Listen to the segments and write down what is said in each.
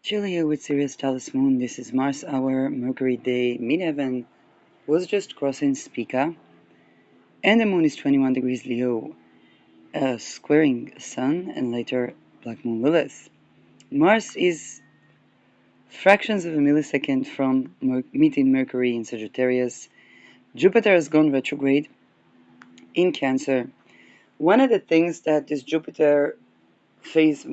Chill here with Sirius Talis Moon. This is Mars hour, Mercury day. Midheaven was just crossing Spica, and the moon is 21 degrees Leo, squaring Sun and later Black Moon Lilith. Mars is fractions of a millisecond from meeting Mercury in Sagittarius. Jupiter has gone retrograde in Cancer. One of the things that this Jupiter phase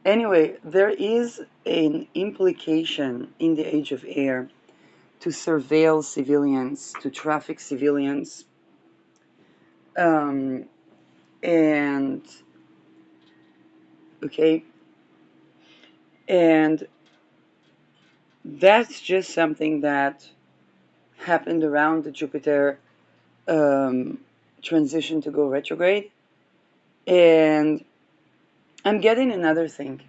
anyway, there is an implication in the age of air to surveil civilians, to traffic civilians, um, and okay, and that's just something that happened around the Jupiter transition to go retrograde, and I'm getting another thing.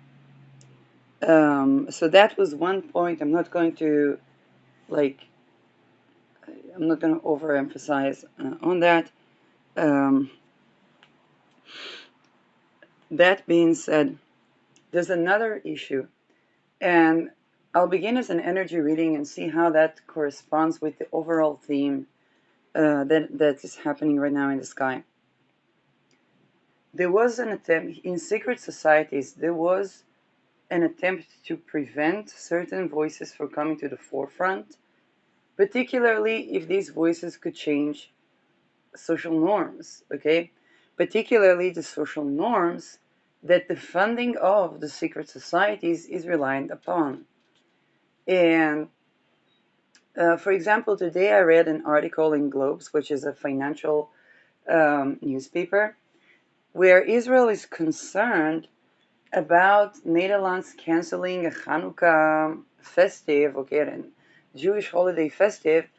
So that was one point. I'm not going to overemphasize on that. Um, that being said, there's another issue, and I'll begin as an energy reading and see how that corresponds with the overall theme that is happening right now in the sky. There was an attempt in secret societies. There was an attempt to prevent certain voices from coming to the forefront, particularly if these voices could change social norms. Okay, particularly the social norms that the funding of the secret societies is reliant upon. And for example, today I read an article in Globes, which is a financial newspaper, where Israel is concerned about Netherlands canceling a Hanukkah festive, okay, a Jewish holiday festive,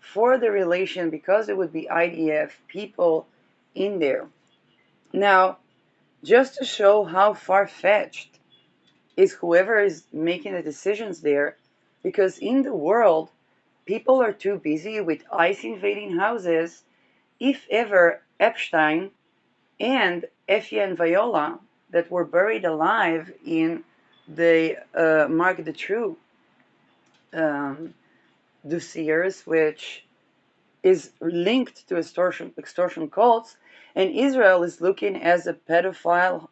for the relation because there would be IDF people in there. Now, just to show how far-fetched is whoever is making the decisions there, because in the world, people are too busy with ICE invading houses. If ever Epstein and Effie and Viola, that were buried alive in the Marc Dutroux dossiers, which is linked to extortion cults, and Israel is looking as a pedophile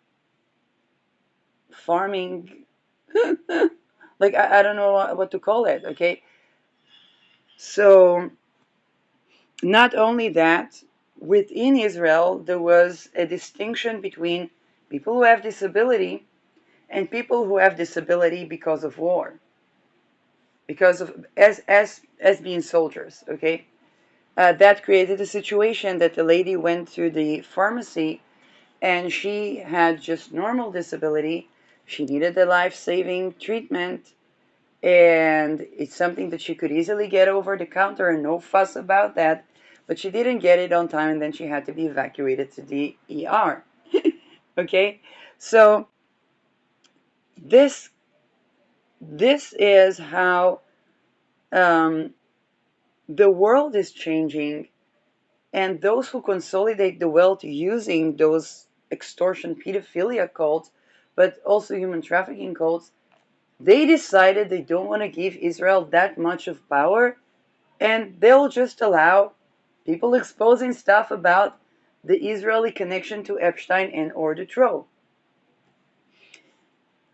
farming, like I don't know what to call it, okay? So not only that, within Israel, there was a distinction between people who have disability and people who have disability because of war, because of as being soldiers. Okay, that created a situation that the lady went to the pharmacy and she had just normal disability. She needed a life-saving treatment, and it's something that she could easily get over the counter and no fuss about that. But she didn't get it on time, and then she had to be evacuated to the ER. Okay, so this is how the world is changing, and those who consolidate the wealth using those extortion pedophilia cults, but also human trafficking cults, they decided they don't want to give Israel that much of power, and they'll just allow people exposing stuff about the Israeli connection to Epstein and or Dutroux.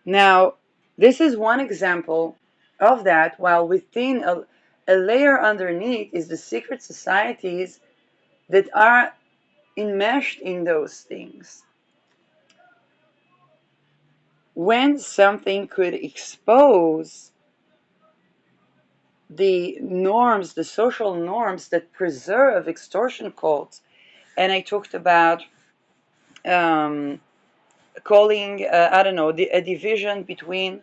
Now, this is one example of that, while within a layer underneath is the secret societies that are enmeshed in those things. When something could expose the norms, the social norms that preserve extortion cults, and I talked about calling, I don't know, a division between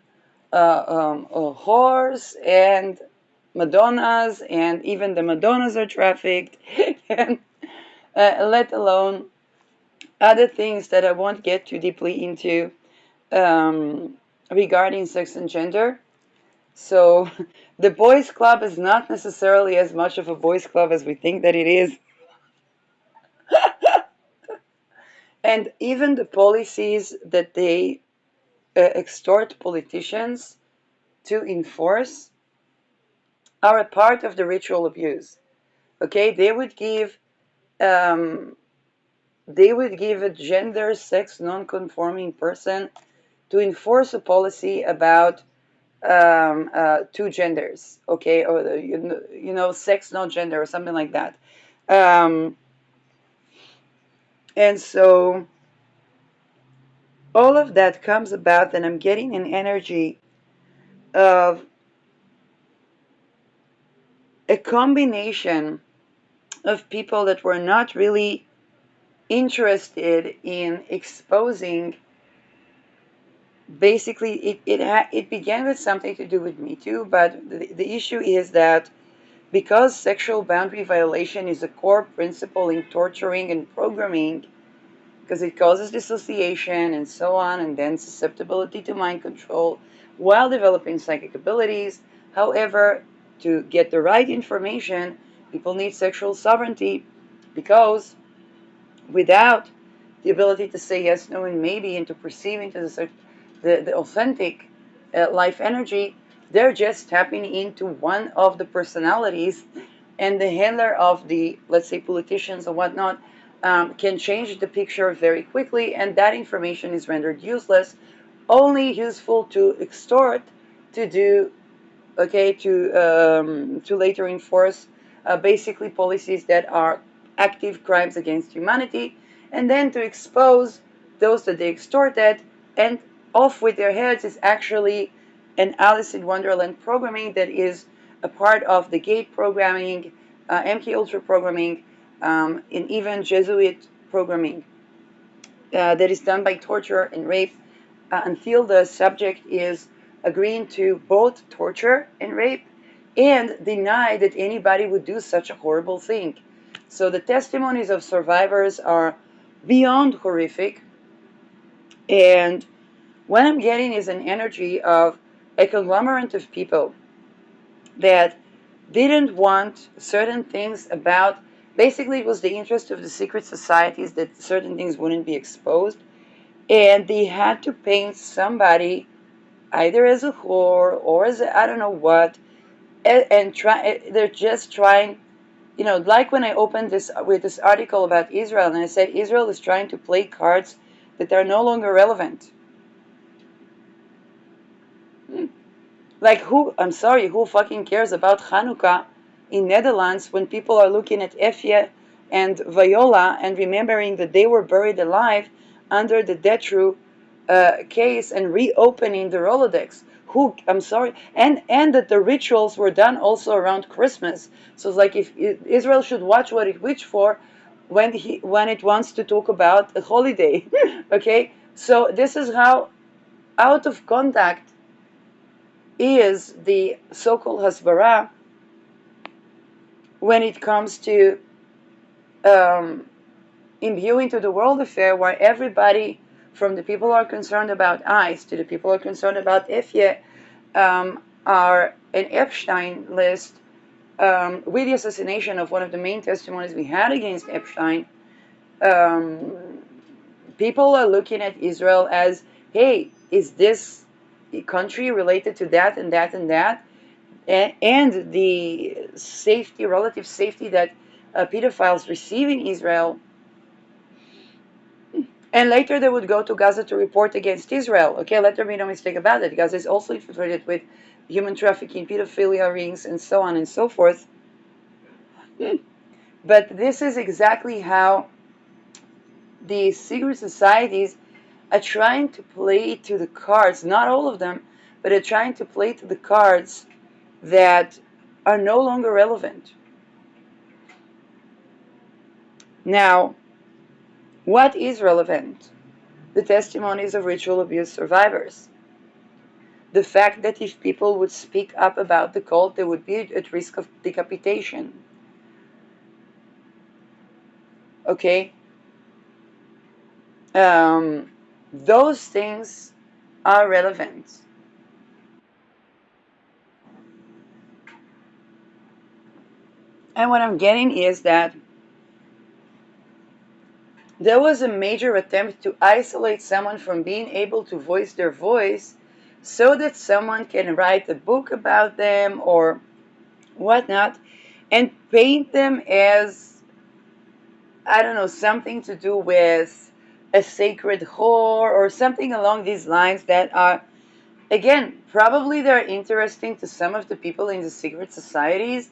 whores and Madonnas, and even the Madonnas are trafficked, and let alone other things that I won't get too deeply into regarding sex and gender. So the boys' club is not necessarily as much of a boys' club as we think that it is. And even the policies that they extort politicians to enforce are a part of the ritual abuse. Okay, um, they would give a gender sex non-conforming person to enforce a policy about two genders, okay, or sex no gender or something like that. um, and so all of that comes about, and I'm getting an energy of a combination of people that were not really interested in exposing. Basically, it began with something to do with Me Too, but the issue is that because sexual boundary violation is a core principle in torturing and programming, because it causes dissociation and so on, and then susceptibility to mind control while developing psychic abilities. However, to get the right information, people need sexual sovereignty, because without the ability to say yes, no, and maybe, and to perceive into the authentic life energy, they're just tapping into one of the personalities, and the handler of the, let's say, politicians or whatnot, can change the picture very quickly, and that information is rendered useless, only useful to extort, to do, okay, to later enforce basically policies that are active crimes against humanity, and then to expose those that they extorted, and off with their heads is actually an Alice in Wonderland programming that is a part of the Gate programming, MK Ultra programming, and even Jesuit programming that is done by torture and rape until the subject is agreeing to both torture and rape and deny that anybody would do such a horrible thing. So the testimonies of survivors are beyond horrific. And what I'm getting is an energy of a conglomerate of people that didn't want certain things about. Basically, it was the interest of the secret societies that certain things wouldn't be exposed, and they had to paint somebody either as a whore or as I don't know what, and try. They're just trying, like when I opened this with this article about Israel, and I said Israel is trying to play cards that are no longer relevant. Like who? I'm sorry, who fucking cares about Hanukkah in Netherlands when people are looking at Efye and Viola and remembering that they were buried alive under the Dutroux case and reopening the Rolodex? Who? I'm sorry, and that the rituals were done also around Christmas. So it's like if Israel should watch what it wished for when it wants to talk about a holiday. Okay, so this is how out of contact is the so-called hasbara when it comes to um, imbuing to the world affair, where everybody, from the people who are concerned about ICE to the people who are concerned about Efye, are an Epstein list. With the assassination of one of the main testimonies we had against Epstein, um, people are looking at Israel as, hey, is this country related to that and that and that? And the safety, relative safety that pedophiles receive in Israel. And later they would go to Gaza to report against Israel. Okay, let there be no mistake about it. Gaza is also infiltrated with human trafficking, pedophilia rings, and so on and so forth. But this is exactly how the secret societies are trying to play to the cards, not all of them, but are trying to play to the cards that are no longer relevant. Now, what is relevant? The testimonies of ritual abuse survivors. The fact that if people would speak up about the cult, they would be at risk of decapitation. Okay? Um, those things are relevant. And what I'm getting is that there was a major attempt to isolate someone from being able to voice their voice so that someone can write a book about them or whatnot and paint them as, I don't know, something to do with a sacred whore or something along these lines that are, again, probably they're interesting to some of the people in the secret societies,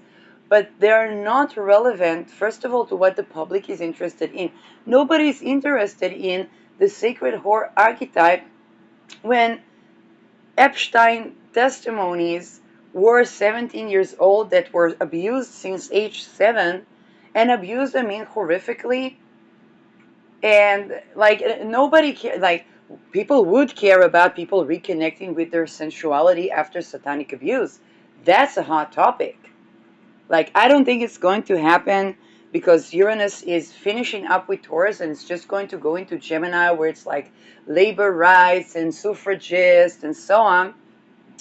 but they're not relevant, first of all, to what the public is interested in. Nobody's interested in the sacred whore archetype when Epstein testimonies were 17 years old that were abused since age 7, and abused, I mean, horrifically. And like nobody like people would care about people reconnecting with their sensuality after satanic abuse. That's a hot topic. Like, I don't think it's going to happen because Uranus is finishing up with Taurus and it's just going to go into Gemini where it's like labor rights and suffragists and so on.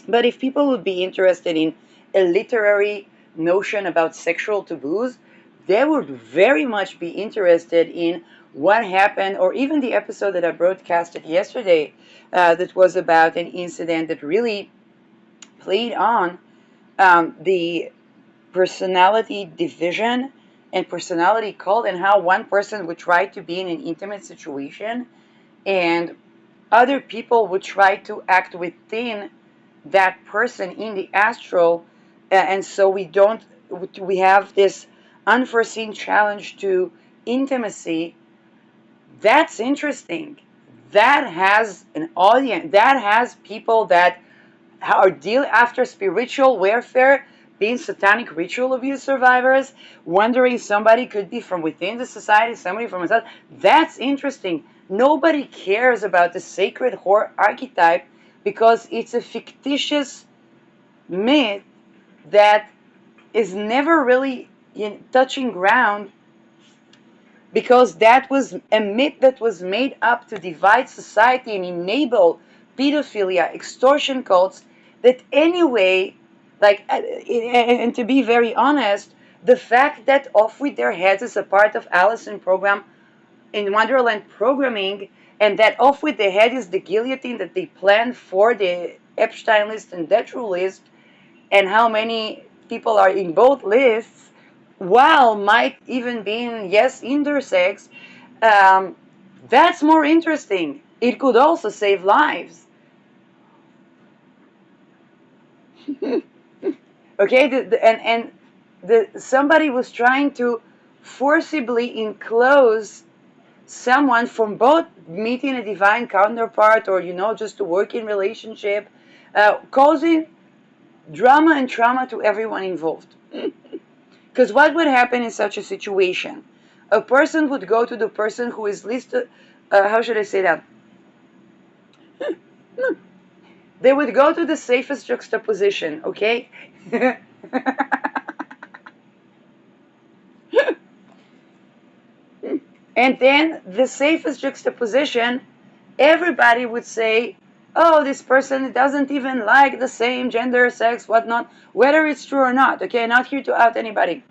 But if people would be interested in a literary notion about sexual taboos, they would very much be interested in what happened, or even the episode that I broadcasted yesterday that was about an incident that really played on the personality division and personality cult, and how one person would try to be in an intimate situation and other people would try to act within that person in the astral, and so we have this unforeseen challenge to intimacy. That's interesting. That has an audience, that has people that are deal after spiritual warfare, being satanic ritual abuse survivors, wondering somebody could be from within the society, somebody from outside. That's interesting. Nobody cares about the sacred whore archetype because it's a fictitious myth that is never really touching ground, because that was a myth that was made up to divide society and enable pedophilia, extortion cults that anyway, like, and to be very honest, the fact that Off With Their Heads is a part of Allison program in Wonderland programming, and that Off With Their Head is the guillotine that they planned for the Epstein list and death row list, and how many people are in both lists, while might even being yes intersex, um, that's more interesting. It could also save lives. Okay, somebody was trying to forcibly enclose someone from both meeting a divine counterpart or just a working relationship, causing drama and trauma to everyone involved. Because what would happen in such a situation? A person would go to the person who is least, how should I say that? They would go to the safest juxtaposition, okay? And then the safest juxtaposition, everybody would say, oh, this person doesn't even like the same gender, sex, whatnot, whether it's true or not, okay? Not here to out anybody.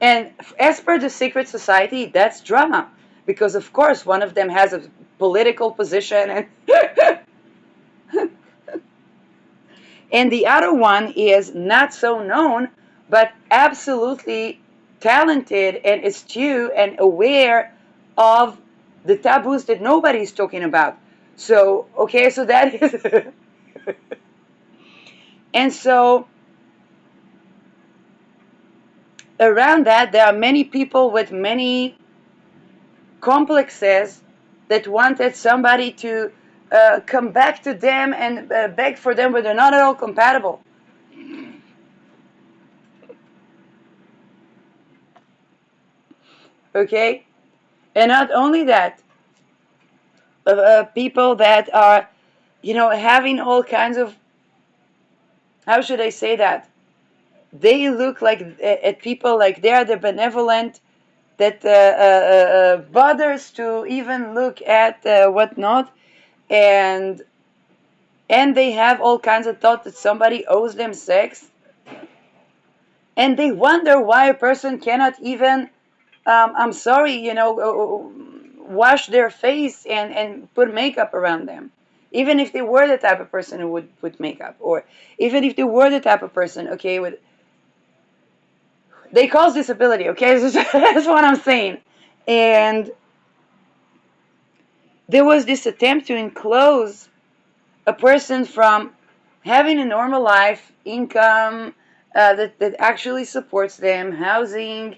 And as per the secret society, that's drama. Because, of course, one of them has a political position, and the other one is not so known, but absolutely talented and astute and aware of the taboos that nobody's talking about. So, okay, so that is. And so, around that, there are many people with many complexes that wanted somebody to come back to them and beg for them, but they're not at all compatible. Okay? And not only that, people that are, having all kinds of, how should I say that? They look like at people like they are the benevolent that bothers to even look at whatnot, and they have all kinds of thoughts that somebody owes them sex. And they wonder why a person cannot even, I'm sorry, wash their face and put makeup around them. Even if they were the type of person who would put makeup, or even if they were the type of person, okay, with they cause disability, okay, that's what I'm saying. And there was this attempt to enclose a person from having a normal life, income that actually supports them, housing,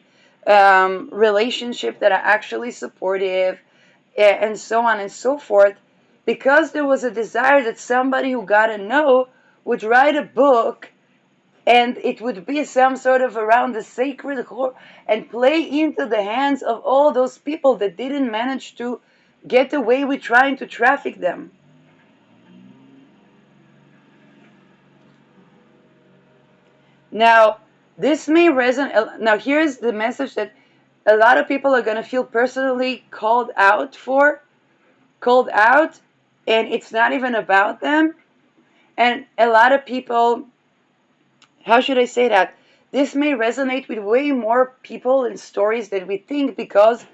relationship that are actually supportive, and so on and so forth, because there was a desire that somebody who got to know would write a book, and it would be some sort of around the sacred and play into the hands of all those people that didn't manage to get away with trying to traffic them. Now, this may resonate. Now, here's the message that a lot of people are going to feel personally called out, and it's not even about them. And a lot of people, how should I say that? This may resonate with way more people and stories than we think, because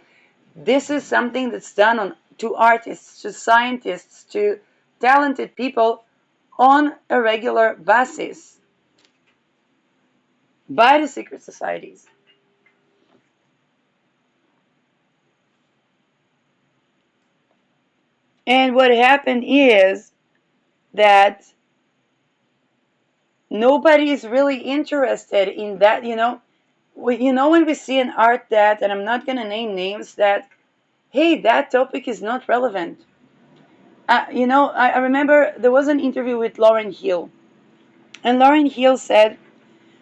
this is something that's done to artists, to scientists, to talented people on a regular basis by the secret societies. And what happened is that nobody is really interested in that. When we see an art that, and I'm not going to name names, that, hey, that topic is not relevant. I remember there was an interview with Lauryn Hill, and Lauryn Hill said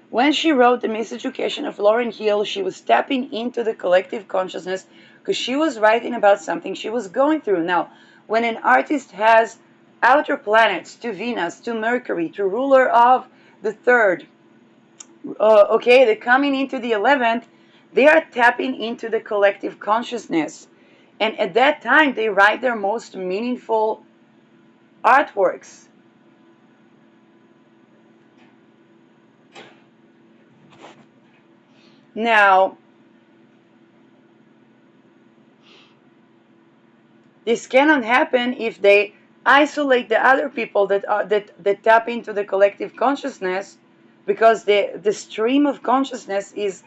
when she wrote The Miseducation of Lauryn Hill, she was tapping into the collective consciousness because she was writing about something she was going through. Now, when an artist has outer planets to Venus, to Mercury, to ruler of the third, okay, they're coming into the 11th, they are tapping into the collective consciousness. And at that time, they write their most meaningful artworks. Now, this cannot happen if they isolate the other people that tap into the collective consciousness, because the stream of consciousness is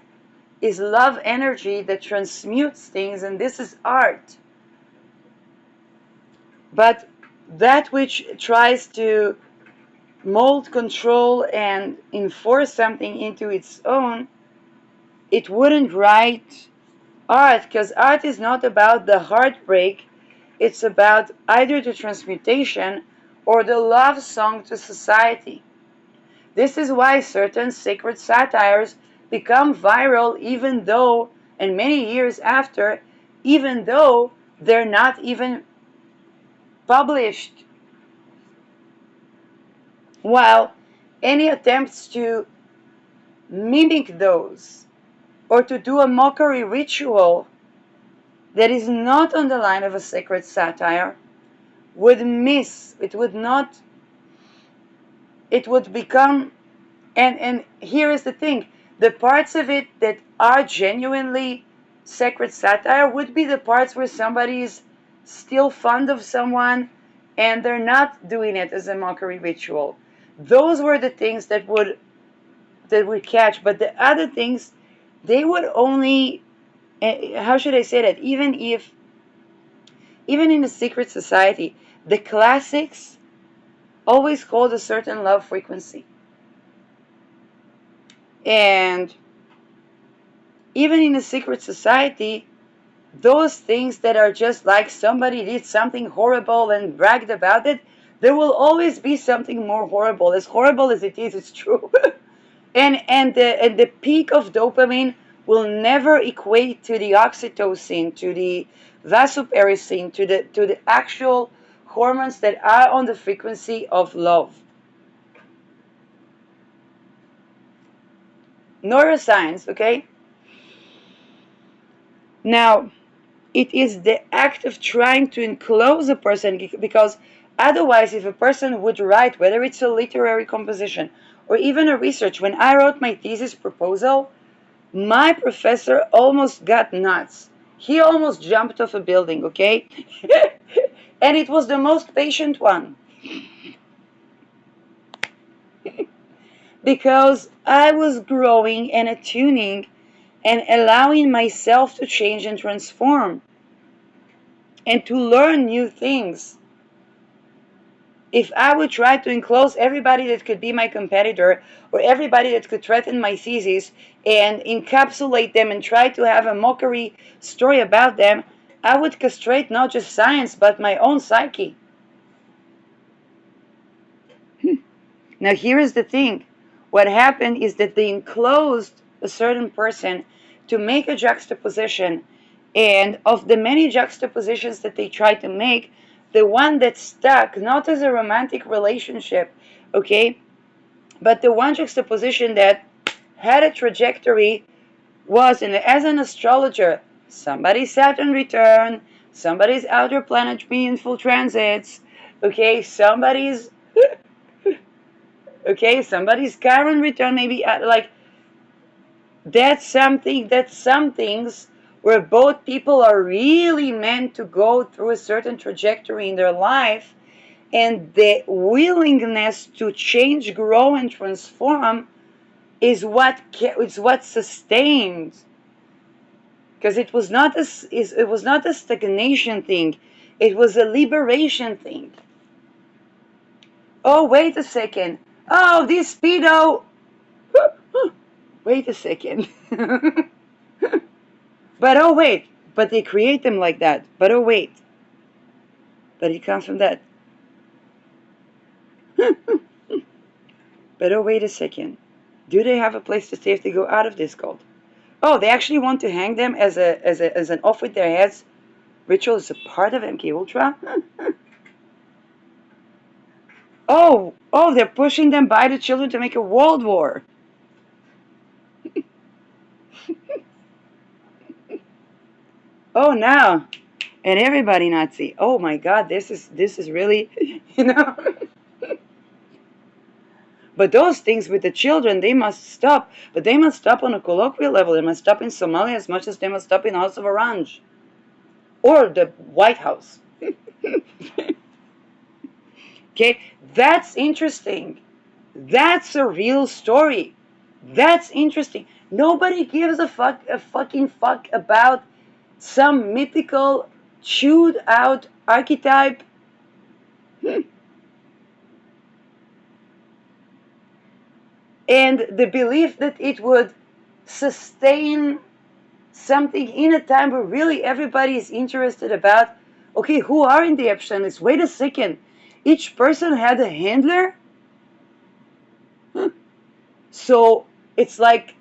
love energy that transmutes things, and this is art. But that which tries to mold, control, and enforce something into its own, it wouldn't write art, because art is not about the heartbreak. It's about either the transmutation or the love song to society. This is why certain sacred satires become viral, even though, and many years after, even though they're not even published. While any attempts to mimic those or to do a mockery ritual that is not on the line of a sacred satire would miss, it would not, it would become, and here is the thing, the parts of it that are genuinely sacred satire would be the parts where somebody is still fond of someone and they're not doing it as a mockery ritual. Those were the things that would catch, but the other things, they would only, how should I say that, even in a secret society, the classics always hold a certain love frequency. And even in a secret society, those things that are just like somebody did something horrible and bragged about it, there will always be something more horrible. As horrible as it is, it's true. and the peak of dopamine will never equate to the oxytocin, to the vasopressin, to the actual hormones that are on the frequency of love. Neuroscience, okay? Now, it is the act of trying to enclose a person, because otherwise, if a person would write, whether it's a literary composition or even a research. When I wrote my thesis proposal, my professor almost got nuts. He almost jumped off a building, okay? And it was the most patient one. Because I was growing and attuning and allowing myself to change and transform and to learn new things. If I would try to enclose everybody that could be my competitor or everybody that could threaten my thesis and encapsulate them and try to have a mockery story about them, I would castrate not just science but my own psyche. Now here is the thing. What happened is that they enclosed a certain person to make a juxtaposition, and of the many juxtapositions that they tried to make, the one that stuck, not as a romantic relationship, okay, but the one juxtaposition that had a trajectory was, as an astrologer, somebody's Saturn return, somebody's outer planet meaningful transits, okay, somebody's Chiron return, maybe like that's some things where both people are really meant to go through a certain trajectory in their life, and the willingness to change, grow, and transform is what sustains. Because it was not a stagnation thing; it was a liberation thing. Oh, wait a second. Oh, this pedo. Wait a second. But oh wait, but they create them like that. But oh wait, but it comes from that. But oh wait a second, do they have a place to stay if they go out of this cult? Oh, they actually want to hang them as an off with their heads ritual as a part of MK Ultra. Oh, they're pushing them by the children to make a world war. Oh, now, and everybody Nazi. Oh my God, this is really, you know. But those things with the children, they must stop. But they must stop on a colloquial level. They must stop in Somalia as much as they must stop in House of Orange or the White House. Okay, that's interesting. That's a real story. That's interesting. Nobody gives a fucking fuck about some mythical, chewed out archetype. And the belief that it would sustain something in a time where really everybody is interested about, okay, who are in the Epstein list? Wait a second. Each person had a handler? So it's like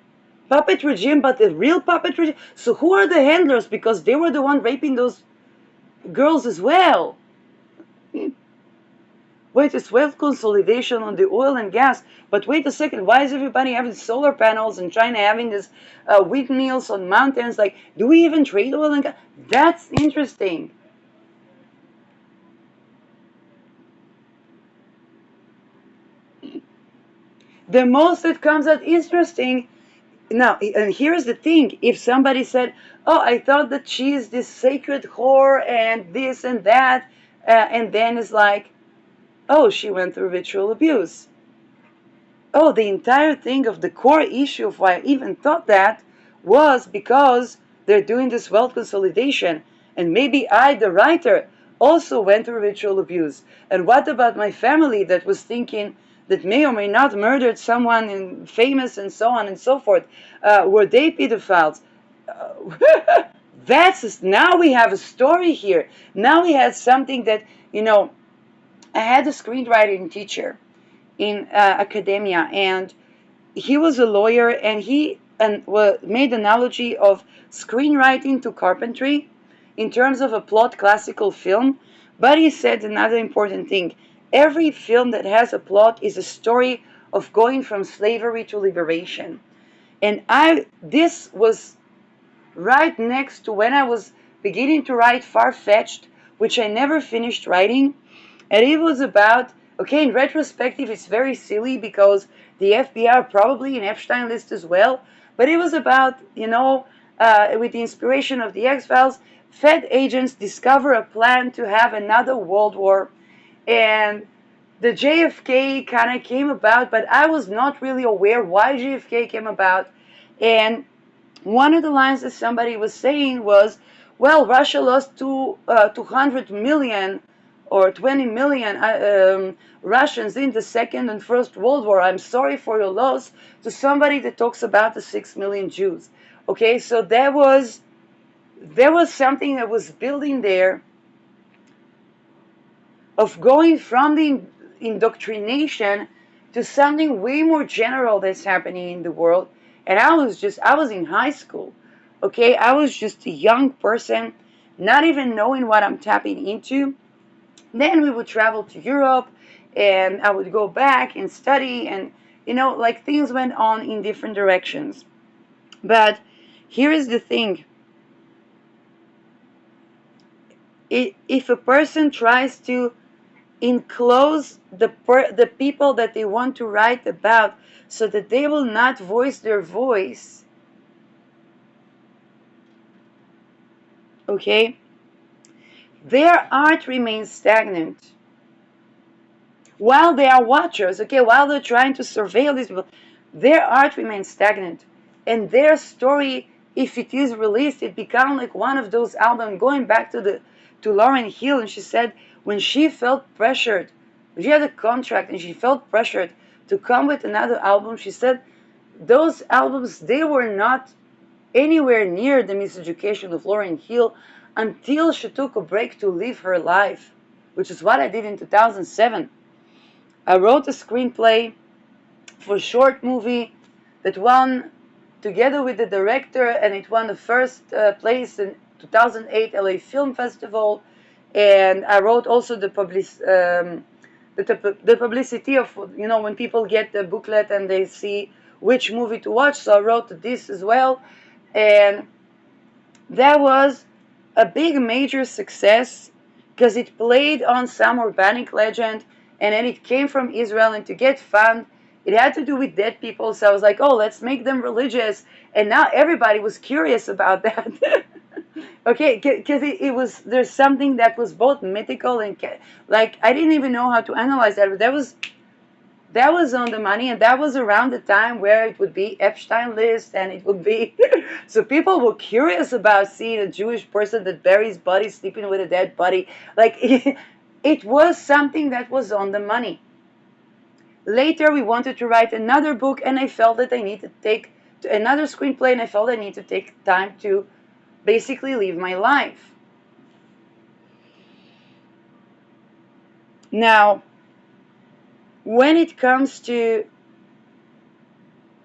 puppet regime, but the real puppet regime. So who are the handlers? Because they were the one raping those girls as well. Wait, it's wealth consolidation on the oil and gas. But wait a second, why is everybody having solar panels and China having this windmills on mountains? Like, do we even trade oil and gas? That's interesting. The most that comes out interesting. Now, and here's the thing. If somebody said, oh, I thought that she's this sacred whore and this and that, and then it's like, oh, she went through ritual abuse. Oh, the entire thing of the core issue of why I even thought that was because they're doing this wealth consolidation. And maybe I, the writer, also went through ritual abuse. And what about my family that was thinking that may or may not murdered someone famous and so on and so forth? Were they pedophiles? Now we have a story here. Now we had something that, I had a screenwriting teacher in academia, and he was a lawyer, and he made analogy of screenwriting to carpentry in terms of a plot classical film. But he said another important thing. Every film that has a plot is a story of going from slavery to liberation. And this was right next to when I was beginning to write Far-Fetched, which I never finished writing. And it was about, okay, in retrospective, it's very silly because the FBI, probably in Epstein list as well. But it was about, with the inspiration of the X-Files, Fed agents discover a plan to have another World War. And the JFK kind of came about, but I was not really aware why JFK came about. And one of the lines that somebody was saying was, well, Russia lost 200 million or 20 million Russians in the Second and First World War. I'm sorry for your loss, to somebody that talks about the 6 million Jews. Okay, so there was something that was building there of going from the indoctrination to something way more general that's happening in the world. And I was in high school. Okay, I was just a young person, not even knowing what I'm tapping into. Then we would travel to Europe, and I would go back and study, and like things went on in different directions. But here is the thing. If a person tries to enclose the people that they want to write about so that they will not voice their voice, okay, their art remains stagnant while they are watchers, okay, while they're trying to surveil these people. Their art remains stagnant, and their story, if it is released, it becomes like one of those albums. Going back to Lauryn Hill, and she said when she felt pressured, she had a contract and she felt pressured to come with another album, she said those albums, they were not anywhere near the miseducation of Lauryn Hill until she took a break to live her life, which is what I did in 2007. I wrote a screenplay for a short movie that won together with the director, and it won the first place in 2008 LA Film Festival. And I wrote also the publicity of, when people get the booklet and they see which movie to watch. So I wrote this as well, and that was a big major success because it played on some urbanic legend, and then it came from Israel, and to get fund, it had to do with dead people. So I was like, oh, let's make them religious, and now everybody was curious about that. Okay, because it was, there's something that was both mythical and like I didn't even know how to analyze that, but that was on the money, and that was around the time where it would be Epstein list, and it would be so people were curious about seeing a Jewish person that buries body sleeping with a dead body. Like it was something that was on the money. Later we wanted to write another book, and I felt that I need to take another screenplay, and I felt I need to take time to basically live my life. Now, when it comes to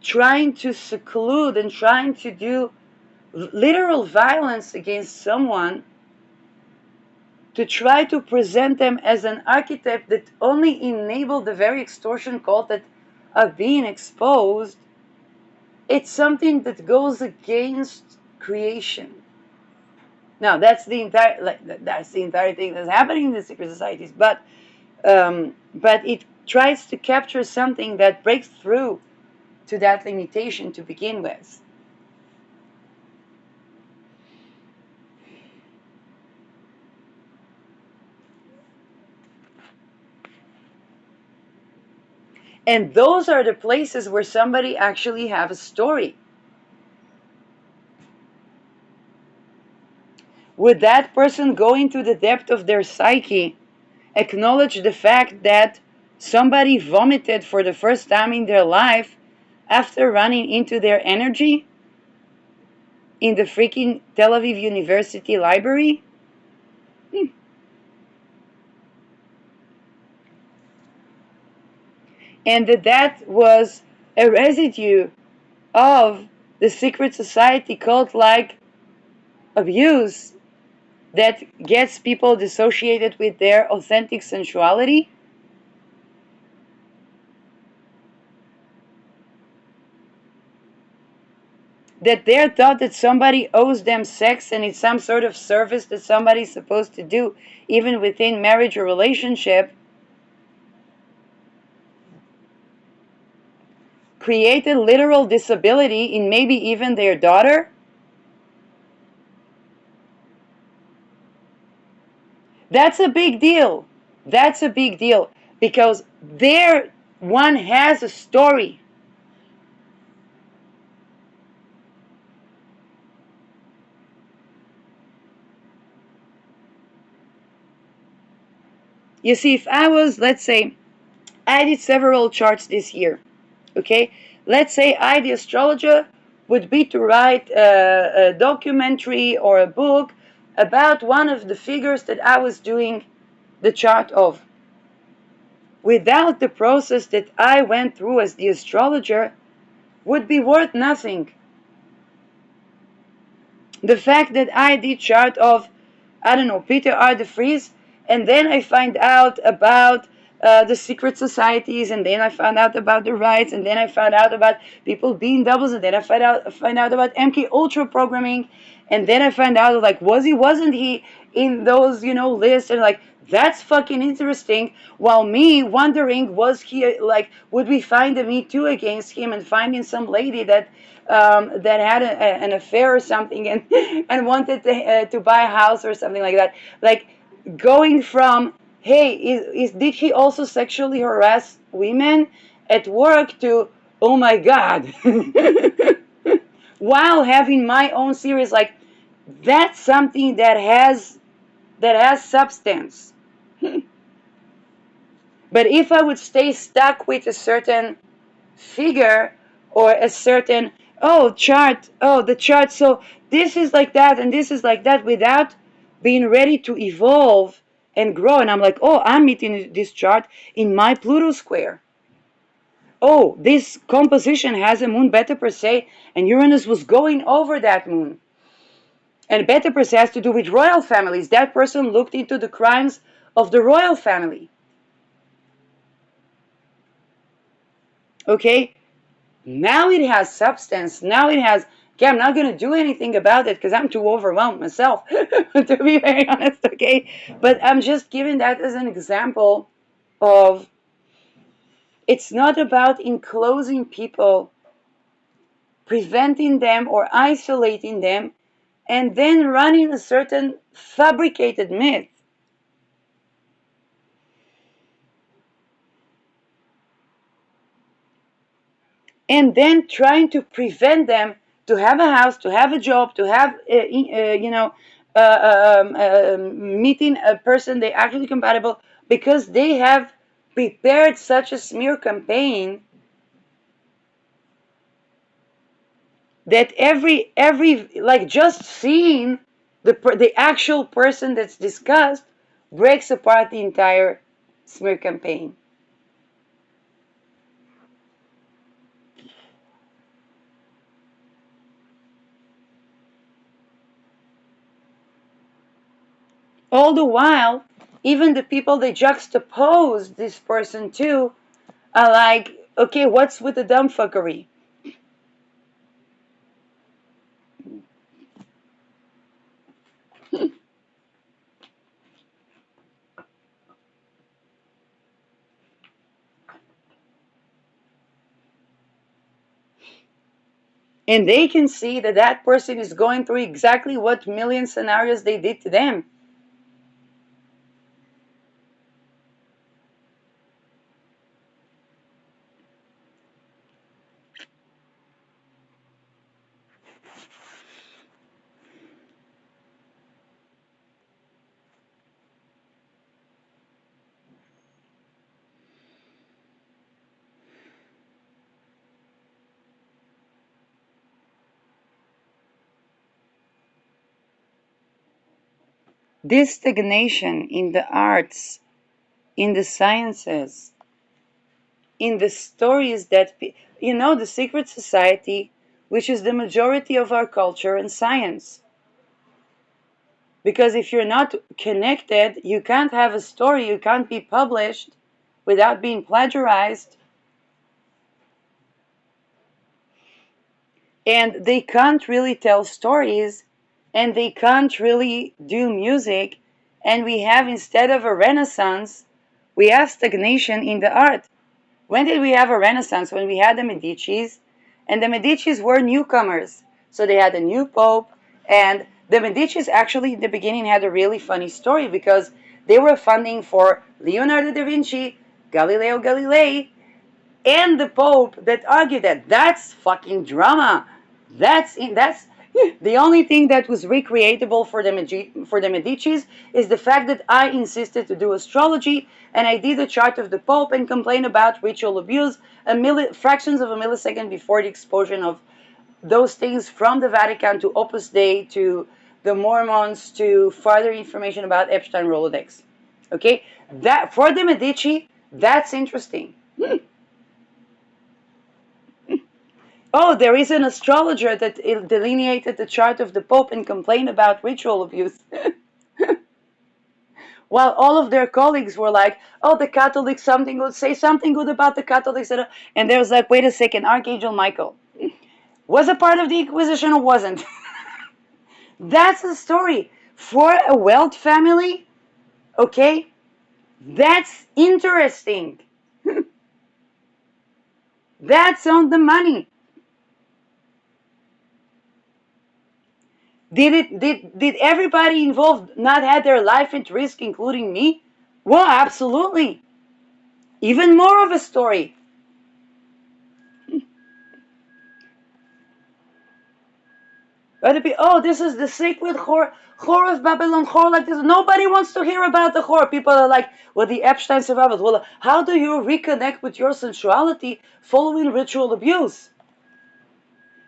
trying to seclude and trying to do literal violence against someone, to try to present them as an archetype that only enabled the very extortion cult that are being exposed, it's something that goes against creation. Now that's the entire thing that's happening in the secret societies, but it tries to capture something that breaks through to that limitation to begin with. And those are the places where somebody actually have a story. Would that person go into the depth of their psyche, acknowledge the fact that somebody vomited for the first time in their life after running into their energy in the freaking Tel Aviv University library? And that was a residue of the secret society cult-like abuse that gets people dissociated with their authentic sensuality. That they're taught that somebody owes them sex, and it's some sort of service that somebody's supposed to do, even within marriage or relationship. created literal disability in maybe even their daughter, that's a big deal. That's a big deal because there one has a story. You see, if I was, let's say, I did several charts this year, okay? Let's say I, the astrologer, would be to write a documentary or a book about one of the figures that I was doing the chart of. Without the process that I went through as the astrologer, would be worth nothing. The fact that I did chart of, I don't know, Peter R. de Vries, and then I find out about the secret societies, and then I found out about the rights, and then I found out about people being doubles, and then I find out about MK Ultra programming, and then I find out like wasn't he in those lists, and like that's fucking interesting. While me wondering, was he like, would we find a Me Too against him and finding some lady that had an affair or something, and and wanted to buy a house or something like that. Like going from, hey, did he also sexually harass women at work, to, oh my god, while having my own series. Like that's something that has substance. But if I would stay stuck with a certain figure or a certain, oh chart, oh the chart, so this is like that and this is like that, without being ready to evolve and grow, and I'm like, oh, I'm meeting this chart in my Pluto square. Oh, this composition has a moon Beta Persei, and Uranus was going over that moon. And Beta Persei has to do with royal families. That person looked into the crimes of the royal family. Okay, now it has substance. Now it has, okay, I'm not going to do anything about it because I'm too overwhelmed myself, to be very honest, okay? But I'm just giving that as an example of, it's not about enclosing people, preventing them or isolating them, and then running a certain fabricated myth. And then trying to prevent them to have a house, to have a job, to have, meeting a person they actually compatible, because they have prepared such a smear campaign that every like just seeing the actual person that's discussed breaks apart the entire smear campaign. All the while, even the people they juxtapose this person to are like, okay, what's with the dumb fuckery? And they can see that that person is going through exactly what million scenarios they did to them. This stagnation in the arts, in the sciences, in the stories that, the secret society, which is the majority of our culture and science. Because if you're not connected, you can't have a story, you can't be published without being plagiarized. And they can't really tell stories, and they can't really do music. And we have, instead of a renaissance, we have stagnation in the art. When did we have a renaissance? When we had the Medicis, and the Medicis were newcomers. So they had a new pope, and the Medicis actually in the beginning had a really funny story because they were funding for Leonardo da Vinci, Galileo Galilei, and the Pope that argued that that's fucking drama. That's the only thing that was recreatable for the Medicis is the fact that I insisted to do astrology and I did a chart of the Pope and complained about ritual abuse fractions of a millisecond before the explosion of those things from the Vatican to Opus Dei to the Mormons to further information about Epstein Rolodex. Okay, that for the Medici, that's interesting. Oh, there is an astrologer that delineated the chart of the Pope and complained about ritual abuse. While all of their colleagues were like, oh, the Catholics, something good, say something good about the Catholics. And there was like, wait a second, Archangel Michael was a part of the Inquisition or wasn't? That's the story. For a wealth family, okay, that's interesting. That's on the money. Did everybody involved not have their life at risk, including me? Well, absolutely. Even more of a story. But oh, this is the sacred whore of Babylon, whore like this. Nobody wants to hear about the whore. People are like, well, the Epstein survivors. Well, how do you reconnect with your sensuality following ritual abuse?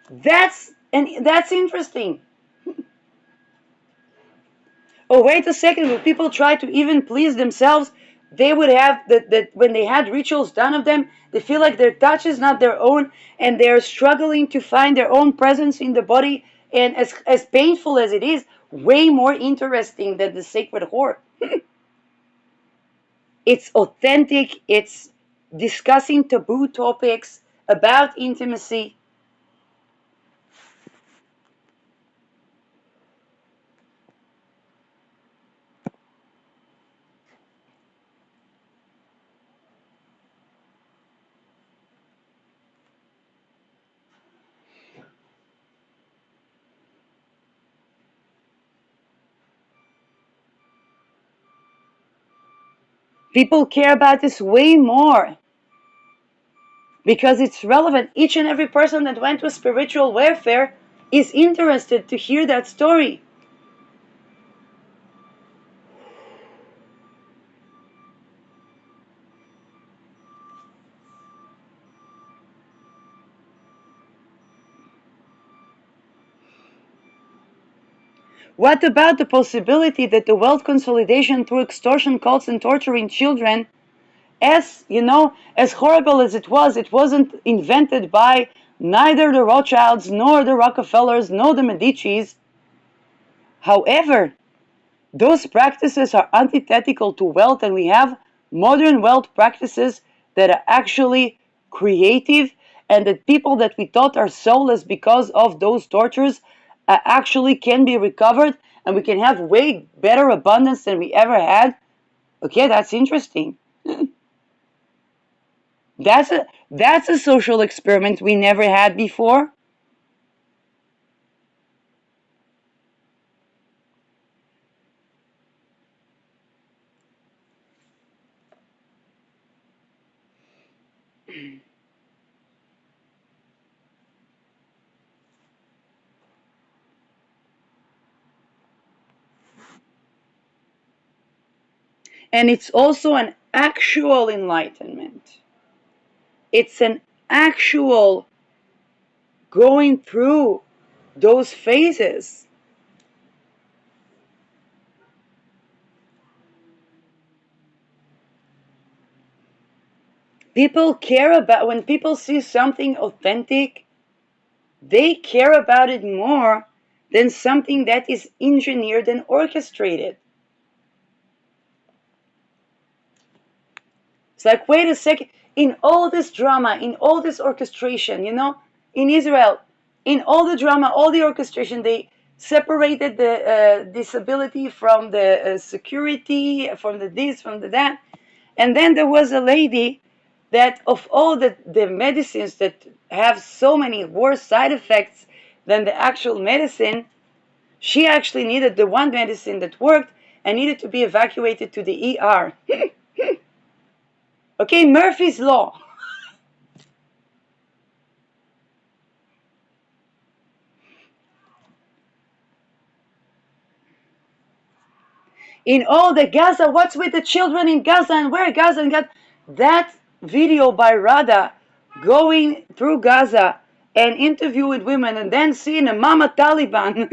That's interesting. Oh, wait a second. When people try to even please themselves, they would have that when they had rituals done of them, they feel like their touch is not their own, and they're struggling to find their own presence in the body. And as painful as it is, way more interesting than the sacred whore. It's authentic. It's discussing taboo topics about intimacy. People care about this way more because it's relevant. Each and every person that went to spiritual warfare is interested to hear that story. What about the possibility that the wealth consolidation through extortion cults and torturing children, as you know, as horrible as it wasn't invented by neither the Rothschilds nor the Rockefellers nor the Medicis. However, those practices are antithetical to wealth, and we have modern wealth practices that are actually creative, and that people that we thought are soulless because of those tortures actually can be recovered, and we can have way better abundance than we ever had. Okay, that's interesting. That's a social experiment we never had before. And it's also an actual enlightenment. It's an actual going through those phases. People care about when people see something authentic, they care about it more than something that is engineered and orchestrated. It's like, wait a second, in all this drama, in all this orchestration, in Israel, in all the drama, all the orchestration, they separated the disability from the security, from the this, from the that. And then there was a lady that of all the medicines that have so many worse side effects than the actual medicine, she actually needed the one medicine that worked and needed to be evacuated to the ER. Okay, Murphy's Law. In all the Gaza, what's with the children in Gaza and where Gaza and Gaza? That video by Rada going through Gaza and interview with women and then seeing a Mama Taliban.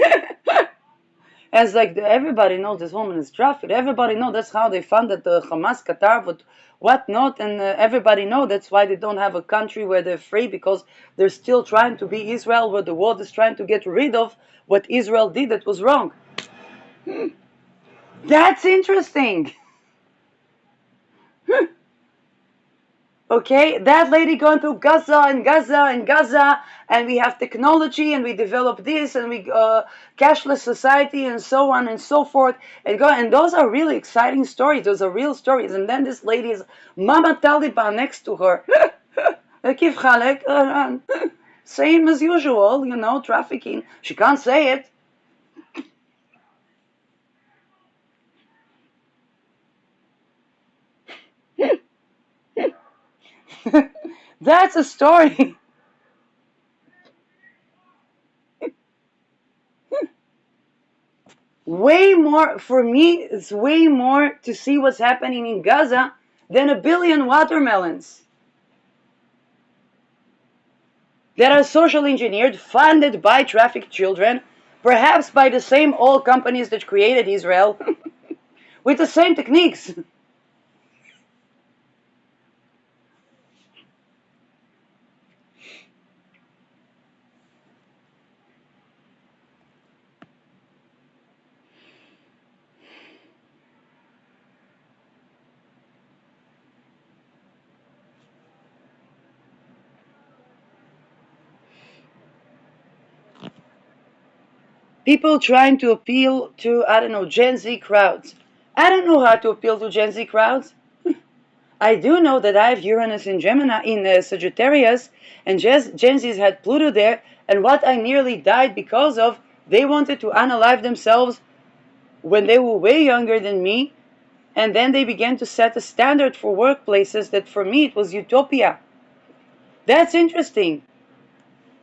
As like everybody knows this woman is trafficked. Everybody knows that's how they funded the Hamas, Qatar, but what not, and everybody knows that's why they don't have a country where they're free, because they're still trying to be Israel, where the world is trying to get rid of what Israel did that was wrong. That's interesting. Okay, that lady going through Gaza and Gaza and Gaza, and we have technology and we develop this and we cashless society and so on and so forth, and those are really exciting stories. Those are real stories. And then this lady is Mama Taliban next to her. Kif Khalek, same as usual, trafficking. She can't say it. That's a story. Way more, for me, it's way more to see what's happening in Gaza than a billion watermelons that are social engineered, funded by trafficked children, perhaps by the same old companies that created Israel, with the same techniques. People trying to appeal to, I don't know, Gen Z crowds. I don't know how to appeal to Gen Z crowds. I do know that I have Uranus in Gemini, in Sagittarius, and Gen Z's had Pluto there, and what I nearly died because of, they wanted to unalive themselves when they were way younger than me, and then they began to set a standard for workplaces that for me it was utopia. That's interesting.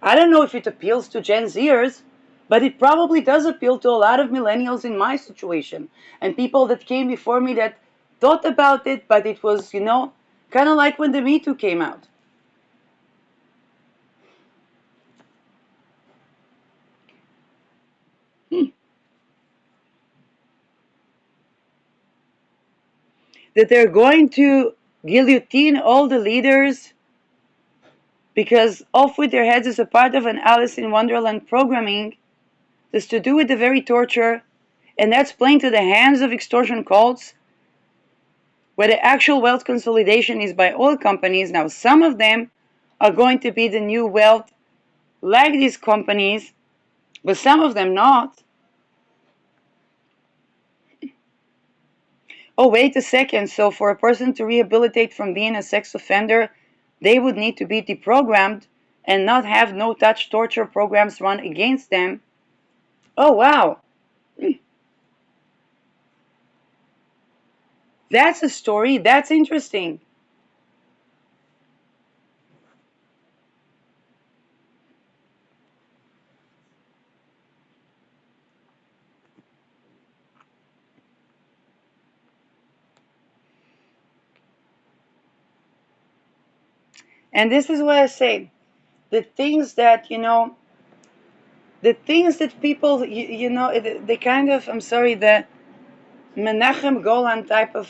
I don't know if it appeals to Gen Zers, but it probably does appeal to a lot of millennials in my situation and people that came before me that thought about it, but it was, kind of like when the Me Too came out. That they're going to guillotine all the leaders because off with their heads is a part of an Alice in Wonderland programming that's to do with the very torture, and that's playing to the hands of extortion cults, where the actual wealth consolidation is by oil companies. Now, some of them are going to be the new wealth, like these companies, but some of them not. Oh, wait a second. So, for a person to rehabilitate from being a sex offender, they would need to be deprogrammed and not have no touch torture programs run against them. Oh, wow. That's a story. That's interesting. And this is what I say. The things that, the things that people, they kind of, I'm sorry, the Menachem Golan type of,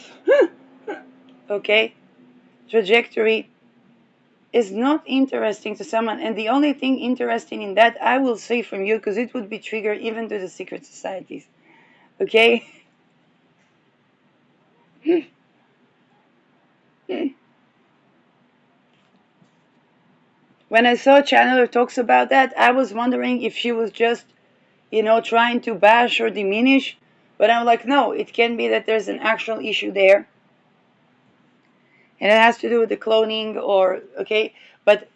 okay, trajectory is not interesting to someone. And the only thing interesting in that, I will say from you, because it would be trigger even to the secret societies, okay? When I saw Channeler talks about that, I was wondering if she was just, trying to bash or diminish. But I'm like, no, it can be that there's an actual issue there. and it has to do with the cloning, or okay, but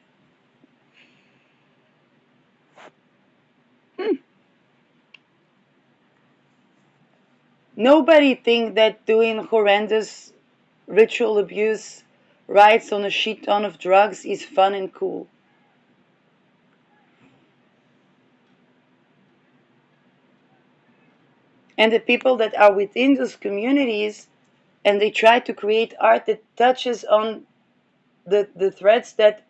nobody think that doing horrendous ritual abuse rites on a shit ton of drugs is fun and cool. And the people that are within those communities, and they try to create art that touches on the threads that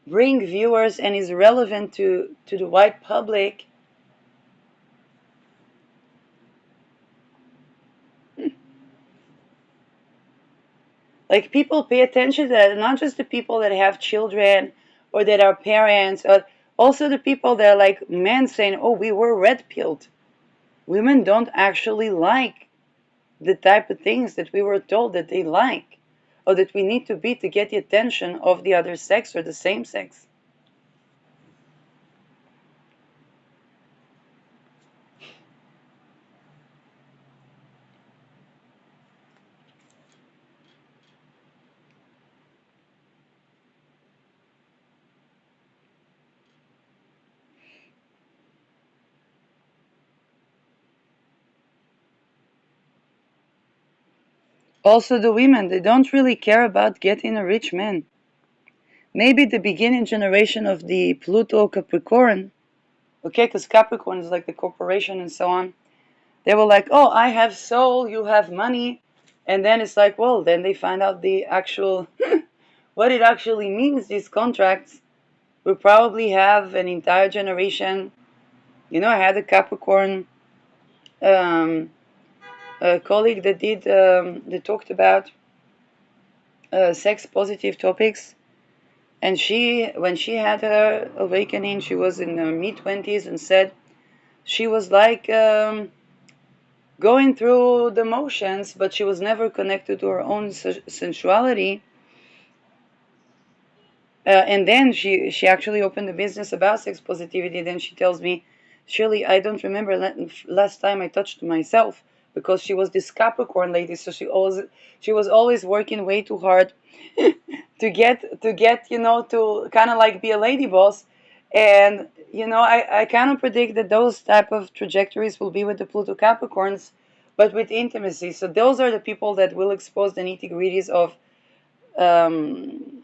bring viewers and is relevant to the wide public. Like, people pay attention to that, not just the people that have children or that are parents, but also the people that are like men saying, oh, we were red pilled. Women don't actually like the type of things that we were told that they like, or that we need to be to get the attention of the other sex or the same sex. Also, the women, they don't really care about getting a rich man. Maybe the beginning generation of the Pluto Capricorn, okay, because Capricorn is like the corporation and so on. They were like, oh, I have soul, you have money. And then it's like, well, then they find out the actual, what it actually means, these contracts. We probably have an entire generation. I had a Capricorn um, a colleague that that talked about sex positive topics. And when she had her awakening, she was in her mid-20s and said she was like going through the motions, but she was never connected to her own sensuality. And then she actually opened a business about sex positivity. Then she tells me, Shirley, I don't remember last time I touched myself, because she was this Capricorn lady, so she was always working way too hard to get to kind of like be a lady boss. And I kind of predict that those type of trajectories will be with the Pluto Capricorns, but with intimacy. So those are the people that will expose the nitty gritties um,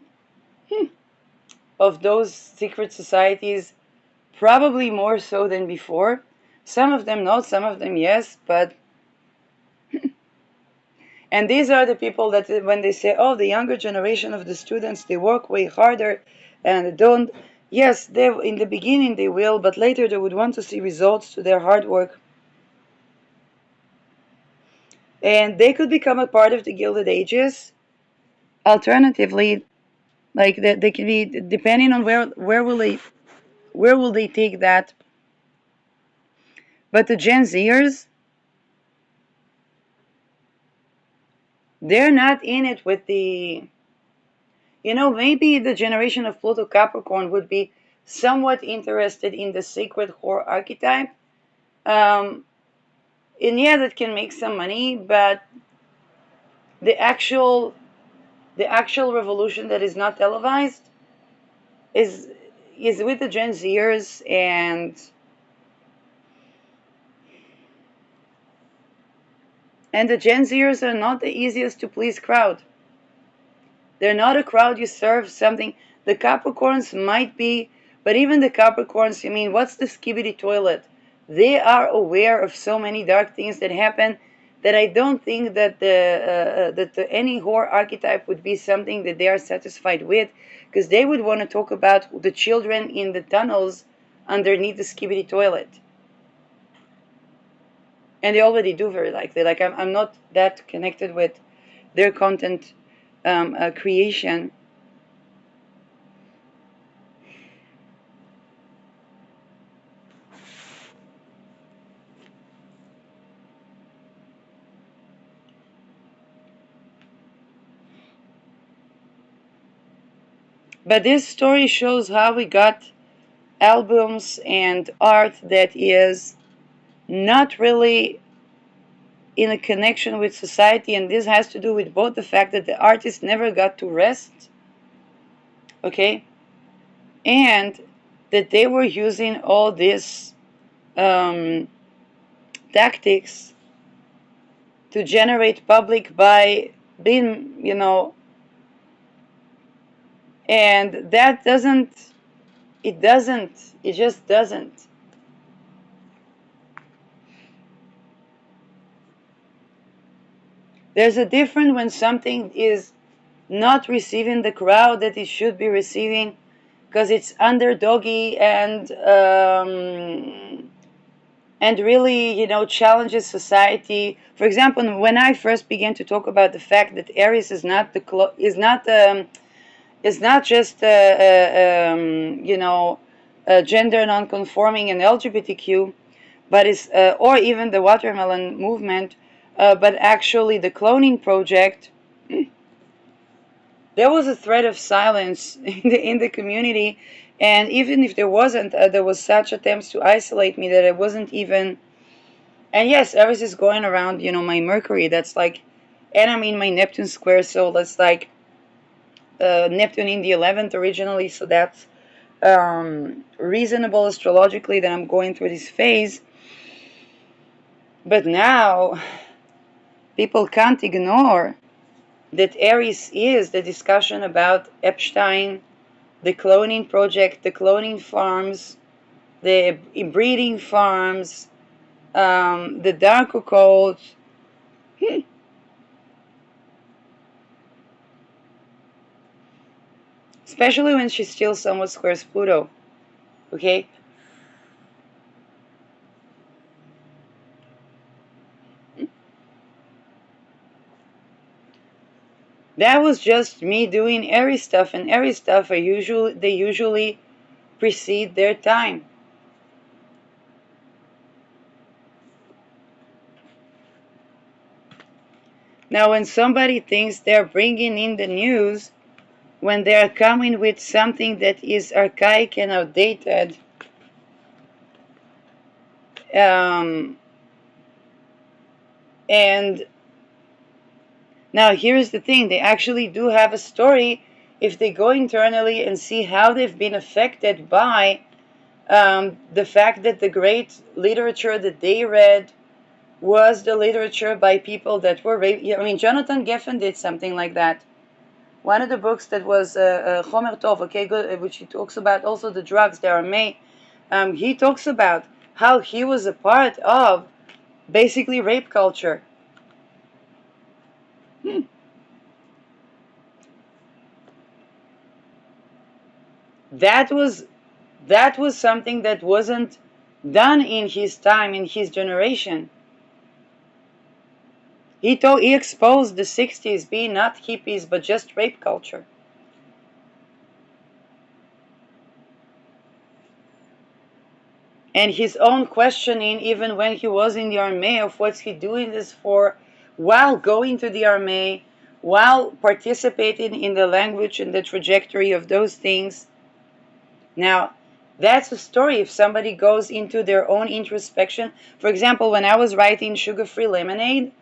of those secret societies, probably more so than before. Some of them not, some of them yes, but and these are the people that when they say, oh, the younger generation of the students, they work way harder and they don't. Yes, they in the beginning they will, but later they would want to see results to their hard work. And they could become a part of the Gilded Ages. Alternatively, like they can be, depending on where will they take that. But the Gen Zers, they're not in it with maybe the generation of Pluto Capricorn would be somewhat interested in the sacred whore archetype. Um, and yeah, that can make some money, but the actual the actual revolution that is not televised is with the Gen Zers, and the Gen Zers are not the easiest to please crowd. They're not a crowd you serve something. The Capricorns might be, but even the Capricorns, I mean, what's the skibidi toilet? They are aware of so many dark things that happen that I don't think that any whore archetype would be something that they are satisfied with, because they would want to talk about the children in the tunnels underneath the skibidi toilet. And they already do very likely. Like I'm not that connected with their content creation. But this story shows how we got albums and art that is not really in a connection with society, and this has to do with both the fact that the artist never got to rest, okay, and that they were using all these tactics to generate public by being, and that it just doesn't. There's a difference when something is not receiving the crowd that it should be receiving because it's underdoggy and really, challenges society. For example, when I first began to talk about the fact that Aries is not just gender non-conforming and LGBTQ, but is or even the watermelon movement, but actually the cloning project. There was a threat of silence in the community, and even if there wasn't, there was such attempts to isolate me that I wasn't even. And yes, Aries is going around, my Mercury. That's like, and I'm in my Neptune square, so that's like Neptune in the 11th originally. So that's reasonable astrologically that I'm going through this phase. But now, people can't ignore that Aries is the discussion about Epstein, the cloning project, the cloning farms, the breeding farms, the dark occult. Especially when she still somewhat squares Pluto. Okay? That was just me doing Aries stuff, and Aries stuff they usually precede their time. Now, when somebody thinks they're bringing in the news, when they're coming with something that is archaic and outdated, and now here's the thing, they actually do have a story if they go internally and see how they've been affected by the fact that the great literature that they read was the literature by people that were raped. I mean, Jonathan Geffen did something like that. One of the books that was Chomer Tov, okay, good, which he talks about also the drugs that are made. He talks about how he was a part of basically rape culture. That was something that wasn't done in his time, in his generation. He exposed the 60s being not hippies but just rape culture. And his own questioning, even when he was in the army, of what's he doing this for, while going to the army, while participating in the language and the trajectory of those things. Now, that's a story if somebody goes into their own introspection. For example, when I was writing Sugar Free Lemonade,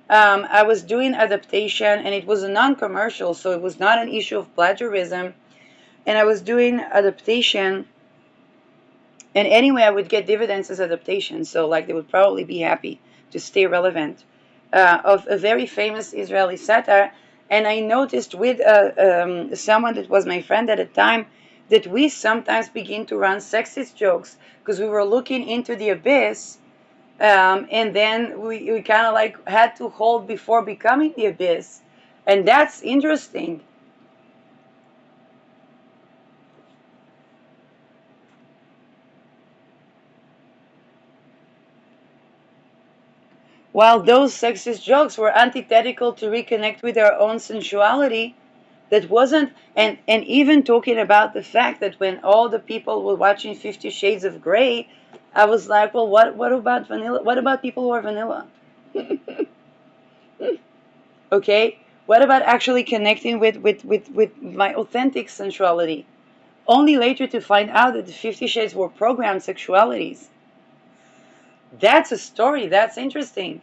I was doing adaptation, and it was a non-commercial, so it was not an issue of plagiarism. And I was doing adaptation, and anyway, I would get dividends as adaptation, so like they would probably be happy to stay relevant, of a very famous Israeli satire. And I noticed with someone that was my friend at the time that we sometimes begin to run sexist jokes because we were looking into the abyss, and then we kind of like had to hold before becoming the abyss. And that's interesting. While those sexist jokes were antithetical to reconnect with our own sensuality, that wasn't, and even talking about the fact that when all the people were watching 50 Shades of Grey, I was like, well, what about vanilla? What about people who are vanilla? Okay? What about actually connecting with my authentic sensuality? Only later to find out that the 50 Shades were programmed sexualities. That's a story. That's interesting.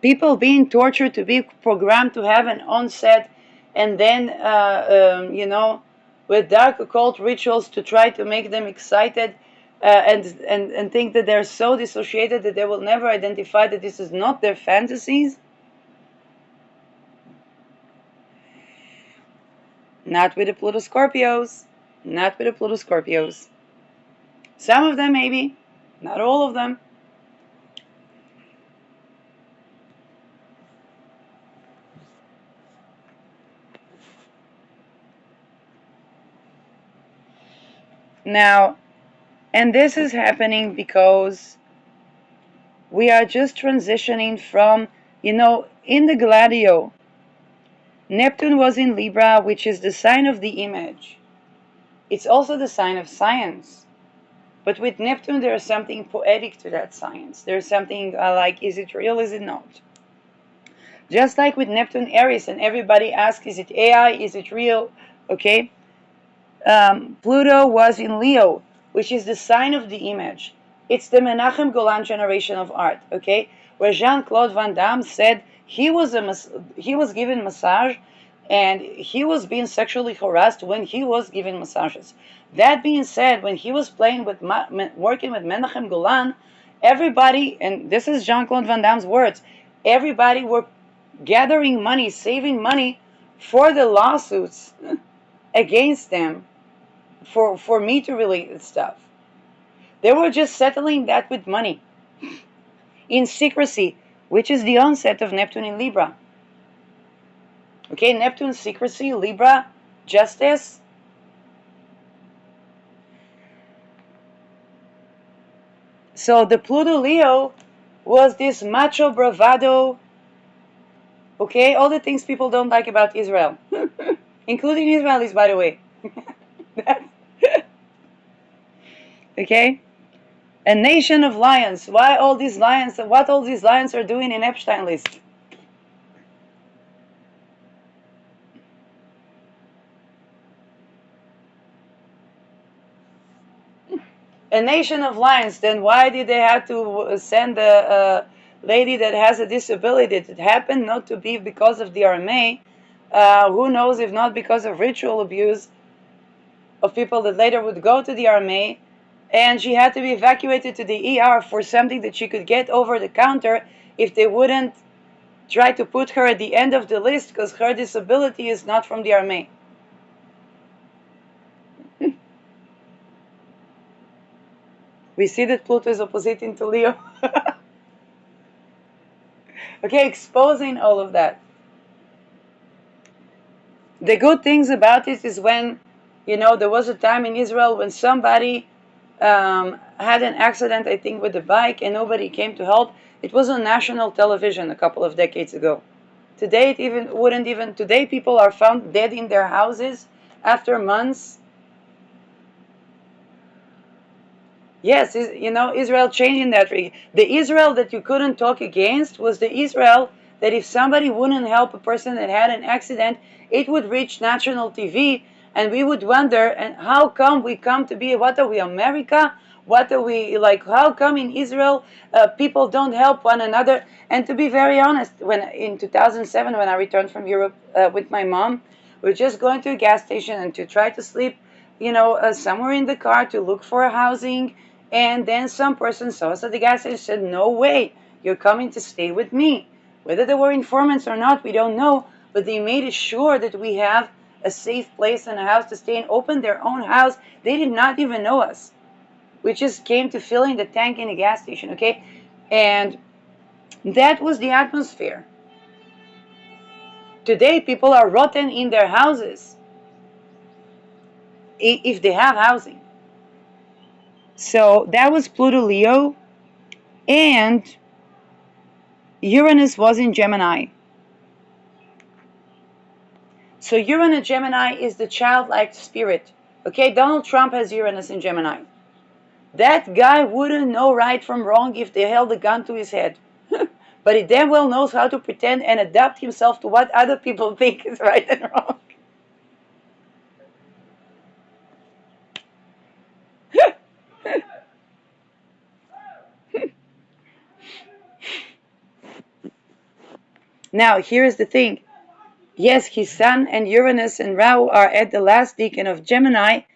People being tortured to be programmed to have an onset, and then with dark occult rituals to try to make them excited, and think that they're so dissociated that they will never identify that this is not their fantasies. Not with the Pluto Scorpios. Not with the Pluto Scorpios. Some of them maybe, not all of them. Now, and this is happening because we are just transitioning from, in the Gladio, Neptune was in Libra, which is the sign of the image. It's also the sign of science. But with Neptune, there is something poetic to that science. There's something like, is it real, is it not? Just like with Neptune Aries, and everybody asks, is it AI, is it real? Okay? Pluto was in Leo, which is the sign of the image. It's the Menachem Golan generation of art, okay? Where Jean-Claude Van Damme said he was given massage, and he was being sexually harassed when he was giving massages. That being said, when he was working with Menachem Golan, everybody, and this is Jean-Claude Van Damme's words, everybody were gathering money, saving money for the lawsuits against them for meter related stuff. They were just settling that with money in secrecy, which is the onset of Neptune in Libra. Okay, Neptune, secrecy, Libra, justice. So the Pluto Leo was this macho bravado. Okay, all the things people don't like about Israel, including Israelis, by the way. Okay, a nation of lions. Why all these lions? What all these lions are doing in Epstein list? A nation of lions, then why did they have to send a lady that has a disability? It happened not to be because of the RMA. Who knows if not because of ritual abuse of people that later would go to the RMA. And she had to be evacuated to the ER for something that she could get over the counter if they wouldn't try to put her at the end of the list because her disability is not from the RMA. We see that Pluto is oppositing to Leo. Okay, exposing all of that. The good things about it is when, there was a time in Israel when somebody had an accident, I think, with a bike, and nobody came to help. It was on national television a couple of decades ago. Today, today people are found dead in their houses after months. Yes, Israel changing that. The Israel that you couldn't talk against was the Israel that if somebody wouldn't help a person that had an accident, it would reach national TV, and we would wonder, and how come we come to be, what are we, America? What are we, like, how come in Israel people don't help one another? And to be very honest, when in 2007, when I returned from Europe with my mom, we were just going to a gas station and to try to sleep, somewhere in the car to look for housing. And then some person saw us at the gas station and said, no way, you're coming to stay with me. Whether they were informants or not, we don't know, but they made it sure that we have a safe place and a house to stay and opened their own house. They did not even know us. We just came to fill in the tank in the gas station, okay? And that was the atmosphere. Today, people are rotten in their houses if they have housing. So that was Pluto Leo, and Uranus was in Gemini. So Uranus Gemini is the childlike spirit. Okay, Donald Trump has Uranus in Gemini. That guy wouldn't know right from wrong if they held a gun to his head. But he damn well knows how to pretend and adapt himself to what other people think is right and wrong. Now, here is the thing. Yes, his sun and Uranus and Rahu are at the last decan of Gemini,